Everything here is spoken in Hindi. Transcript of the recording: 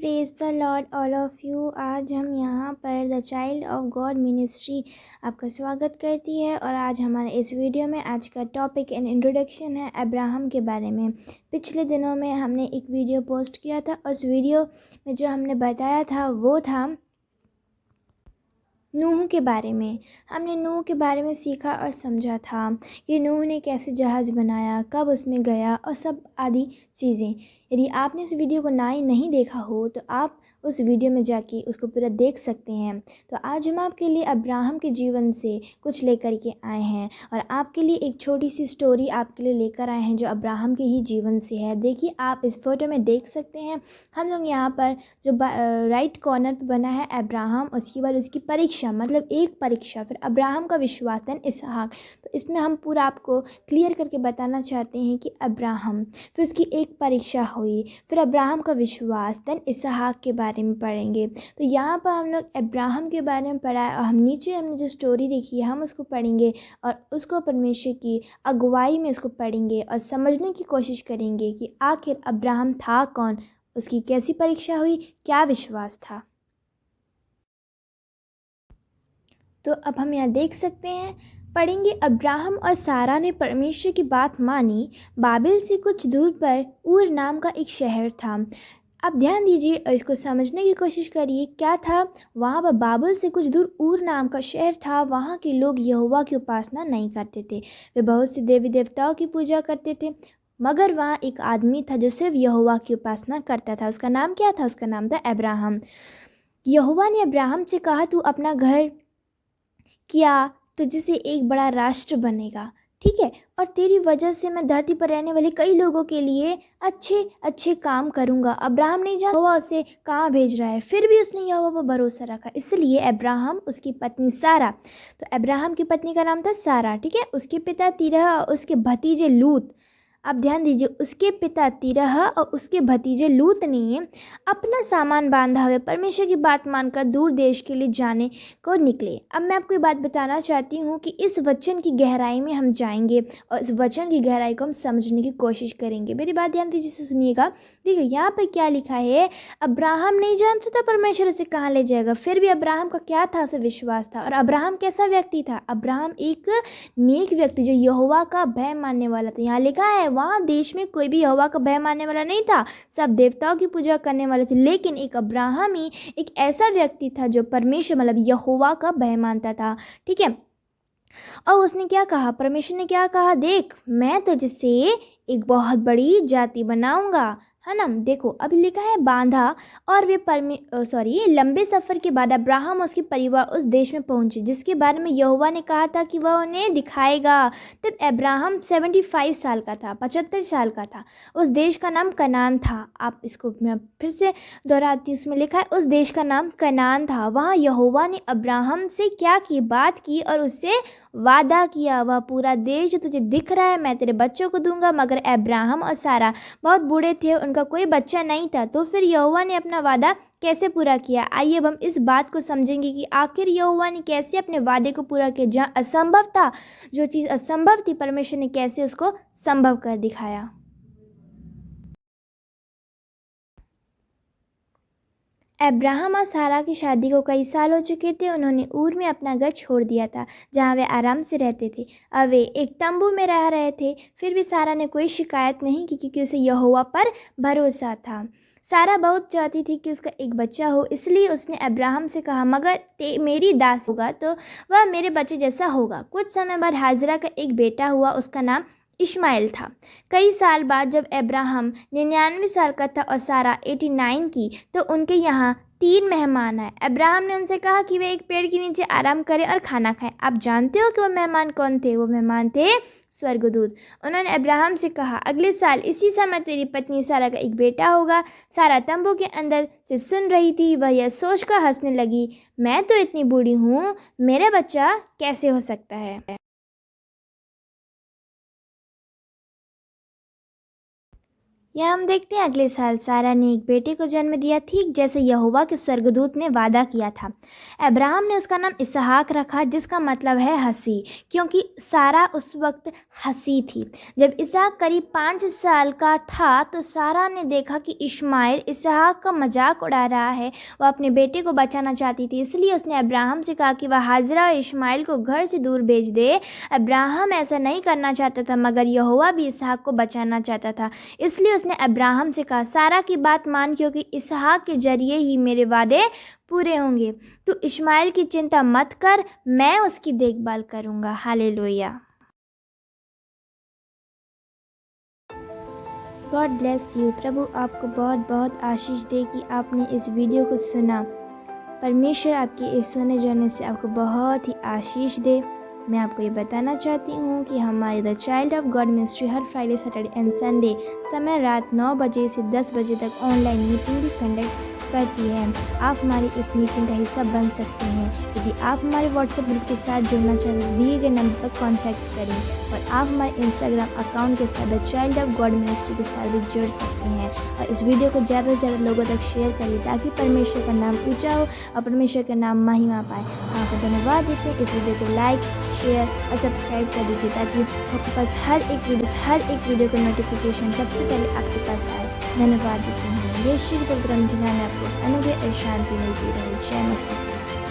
Praise the Lord all of you. आज हम यहाँ पर the child of God ministry आपका स्वागत करती है और आज हमारे इस वीडियो में आज का टॉपिक एंड इंट्रोडक्शन है अब्राहम के बारे में। पिछले दिनों में हमने एक वीडियो पोस्ट किया था। उस वीडियो में जो हमने बताया था वो था नूह के बारे में। हमने नूह के बारे में सीखा और समझा था कि नूह ने कैसे जहाज़ बनाया, कब उसमें गया और सब आदि चीज़ें। यदि आपने उस वीडियो को नहीं देखा हो तो आप उस वीडियो में जाके उसको पूरा देख सकते हैं। तो आज हम आपके लिए अब्राहम के जीवन से कुछ लेकर के आए हैं और आपके लिए एक छोटी सी स्टोरी आपके लिए लेकर आए हैं जो अब्राहम के ही जीवन से है। देखिए, आप इस फोटो में देख सकते हैं हम लोग यहाँ पर जो राइट कॉर्नर पर बना है अब्राहम, उसके बाद उसकी परीक्षा, मतलब एक परीक्षा, फिर अब्राहम का विश्वास, देन इसहाक। तो इसमें हम पूरा आपको क्लियर करके बताना चाहते हैं कि अब्राहम, फिर उसकी एक परीक्षा हुई, फिर अब्राहम का विश्वास, देन इसहाक के बारे में पढ़ेंगे। तो यहाँ पर हम लोग अब्राहम के बारे में पढ़ा है और हम नीचे हमने जो स्टोरी लिखी है हम उसको पढ़ेंगे और उसको परमेश्वर की अगुवाई में उसको पढ़ेंगे और समझने की कोशिश करेंगे कि आखिर अब्राहम था कौन, उसकी कैसी परीक्षा हुई, क्या विश्वास था। तो अब हम यहाँ देख सकते हैं, पढ़ेंगे। अब्राहम और सारा ने परमेश्वर की बात मानी। बाबिल से कुछ दूर पर ऊर नाम का एक शहर था। अब ध्यान दीजिए और इसको समझने की कोशिश करिए, क्या था वहाँ पर। बाबिल से कुछ दूर ऊर नाम का शहर था। वहाँ के लोग यहोवा की उपासना नहीं करते थे, वे बहुत से देवी देवताओं की पूजा करते थे। मगर वहाँ एक आदमी था जो सिर्फ यहोवा की उपासना करता था। उसका नाम क्या था? उसका नाम था अब्राहम। यहोवा ने अब्राहम से कहा, तू अपना घर किया तो जिससे एक बड़ा राष्ट्र बनेगा, ठीक है, और तेरी वजह से मैं धरती पर रहने वाले कई लोगों के लिए अच्छे अच्छे काम करूंगा। अब्राहम नहीं जानता यहोवा उसे कहाँ भेज रहा है, फिर भी उसने यहोवा पर भरोसा रखा। इसलिए अब्राहम, उसकी पत्नी सारा, तो अब्राहम की पत्नी का नाम था सारा, ठीक है, उसके पिता तिरह और उसके भतीजे लूत। अब ध्यान दीजिए, उसके पिता तिरह और उसके भतीजे लूत ने अपना सामान बांधा हुए परमेश्वर की बात मानकर दूर देश के लिए जाने को निकले। अब मैं आपको ये बात बताना चाहती हूँ कि इस वचन की गहराई में हम जाएंगे और इस वचन की गहराई को हम समझने की कोशिश करेंगे। मेरी बात ध्यान दीजिए से सुनिएगा। देखिए यहाँ पर क्या लिखा है, अब्राहम नहीं जानता था परमेश्वर उसे कहाँ ले जाएगा, फिर भी अब्राहम का क्या था? उसे विश्वास था। और अब्राहम कैसा व्यक्ति था? अब्राहम एक नेक व्यक्ति जो यहोवा का भय मानने वाला था। यहाँ लिखा है वहाँ देश में कोई भी यहोवा का भय मानने वाला नहीं था, सब देवताओं की पूजा करने वाले थे, लेकिन एक अब्राहम ही एक ऐसा व्यक्ति था जो परमेश्वर मतलब यहोवा का भय मानता था, ठीक है। और उसने क्या कहा? परमेश्वर ने क्या कहा? देख, मैं तुझसे एक बहुत बड़ी जाति बनाऊंगा, है ना। देखो अभी लिखा है बांधा, और वे लंबे सफ़र के बाद अब्राहम और उसके परिवार उस देश में पहुंचे जिसके बारे में यहोवा ने कहा था कि वह उन्हें दिखाएगा। तब अब्राहम 75 साल का था, 75 साल का था। उस देश का नाम कनान था। आप इसको मैं फिर से दोहराती हूँ, उसमें लिखा है उस देश का नाम कनान था। वहाँ यहोवा ने अब्राहम से क्या की? बात की और उससे वादा किया, वह पूरा देश जो तुझे दिख रहा है मैं तेरे बच्चों को दूंगा। मगर अब्राहम और सारा बहुत बूढ़े थे, उनका कोई बच्चा नहीं था। तो फिर यहोवा ने अपना वादा कैसे पूरा किया? आइए अब हम इस बात को समझेंगे कि आखिर यहोवा ने कैसे अपने वादे को पूरा किया। जहाँ असंभव था, जो चीज़ असंभव थी, परमेश्वर ने कैसे उसको संभव कर दिखाया। अब्राहम और सारा की शादी को कई साल हो चुके थे। उन्होंने ऊर में अपना घर छोड़ दिया था जहाँ वे आराम से रहते थे। अब वे एक तंबू में रह रहे थे। फिर भी सारा ने कोई शिकायत नहीं की क्योंकि उसे यहोवा पर भरोसा था। सारा बहुत चाहती थी कि उसका एक बच्चा हो, इसलिए उसने अब्राहम से कहा, मगर मेरी दास होगा तो वह मेरे बच्चे जैसा होगा। कुछ समय बाद हाजरा का एक बेटा हुआ, उसका नाम इश्माइल था। कई साल बाद जब अब्राहम 99 साल का था और सारा 89 की, तो उनके यहाँ 3 मेहमान आए। अब्राहम ने उनसे कहा कि वे एक पेड़ के नीचे आराम करें और खाना खाएं। आप जानते हो कि वो मेहमान कौन थे? वो मेहमान थे स्वर्गदूत। उन्होंने अब्राहम से कहा, अगले साल इसी समय तेरी पत्नी सारा का एक बेटा होगा। सारा तंबू के अंदर से सुन रही थी। वह यह सोचकर हंसने लगी, मैं तो इतनी बूढ़ी हूँ, मेरा बच्चा कैसे हो सकता है। यहाँ हम देखते हैं अगले साल सारा ने एक बेटे को जन्म दिया, ठीक जैसे यहोवा के स्वर्गदूत ने वादा किया था। अब्राहम ने उसका नाम इसहाक रखा, जिसका मतलब है हंसी, क्योंकि सारा उस वक्त हंसी थी। जब इसहाक करीब 5 साल का था तो सारा ने देखा कि इश्माइल इसहाक का मजाक उड़ा रहा है। वह अपने बेटे को बचाना चाहती थी, इसलिए उसने अब्राहम से कहा कि वह हाजिरा और इश्माइल को घर से दूर भेज दे। अब्राहम ऐसा नहीं करना चाहता था, मगर यहोवा भी इसहाक को बचाना चाहता था, इसलिए उसने अब्राहम से कहा, सारा की बात मान, क्योंकि इसहाक के जरिए ही मेरे वादे पूरे होंगे। तू इश्माइल की चिंता मत कर, मैं उसकी देखभाल करूंगा। हालेलुया। God bless you. प्रभु आपको बहुत बहुत आशीष दे कि आपने इस वीडियो को सुना। परमेश्वर आपके इस सुने जाने से आपको बहुत ही आशीष दे। मैं आपको ये बताना चाहती हूँ कि हमारी the child of God ministry her Friday, Saturday and Sunday समय रात 9 बजे से 10 बजे तक ऑनलाइन मीटिंग भी कंडक्ट करती है। आप हमारी इस मीटिंग का हिस्सा बन सकते हैं। यदि आप हमारे व्हाट्सएप ग्रुप के साथ जुड़ना चाहते हैं, दिए गए नंबर पर कॉन्टैक्ट करें, और आप हमारे इंस्टाग्राम अकाउंट के साथ the child of God ministry के साथ भी जुड़ सकते हैं। और इस वीडियो को ज़्यादा से ज़्यादा लोगों तक शेयर करिए, ताकि परमेश्वर का नाम ऊँचा हो और परमेश्वर का नाम महिमा पाए। आपको धन्यवाद देते हैं। इस वीडियो को लाइक, शेयर और सब्सक्राइब कर दीजिए, ताकि आपके पास हर एक वीडियो का नोटिफिकेशन सबसे पहले आपके पास आए। धन्यवाद देते हैं। यीशु के पवित्र नाम में आपको अनुग्रह और शांति मिलती रहे। जय मसीह।